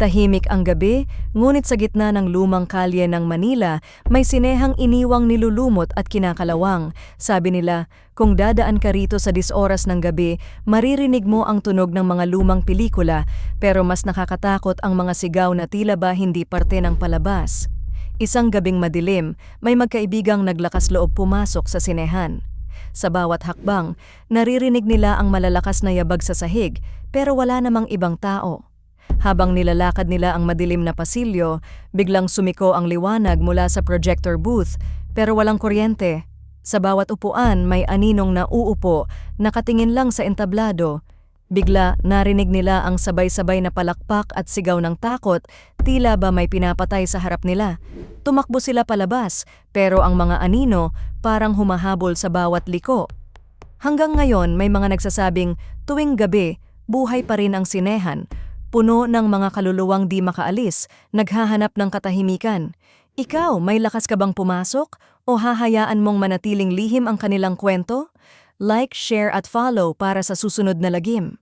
Tahimik ang gabi, ngunit sa gitna ng lumang kalye ng Manila, may sinehang iniwang nilulumot at kinakalawang. Sabi nila, kung dadaan ka rito sa 10 oras ng gabi, maririnig mo ang tunog ng mga lumang pelikula, pero mas nakakatakot ang mga sigaw na tila ba hindi parte ng palabas. Isang gabing madilim, may magkaibigang naglakas loob pumasok sa sinehan. Sa bawat hakbang, naririnig nila ang malalakas na yabag sa sahig, pero wala namang ibang tao. Habang nilalakad nila ang madilim na pasilyo, biglang sumiko ang liwanag mula sa projector booth, pero walang kuryente. Sa bawat upuan may aninong nauupo, nakatingin lang sa entablado. Bigla narinig nila ang sabay-sabay na palakpak at sigaw ng takot, tila ba may pinapatay sa harap nila. Tumakbo sila palabas, pero ang mga anino parang humahabol sa bawat liko. Hanggang ngayon may mga nagsasabing tuwing gabi, buhay pa rin ang sinehan, puno ng mga kaluluwang di makaalis, naghahanap ng katahimikan. Ikaw, may lakas ka bang pumasok o hahayaan mong manatiling lihim ang kanilang kwento? Like, share at follow para sa susunod na lagim.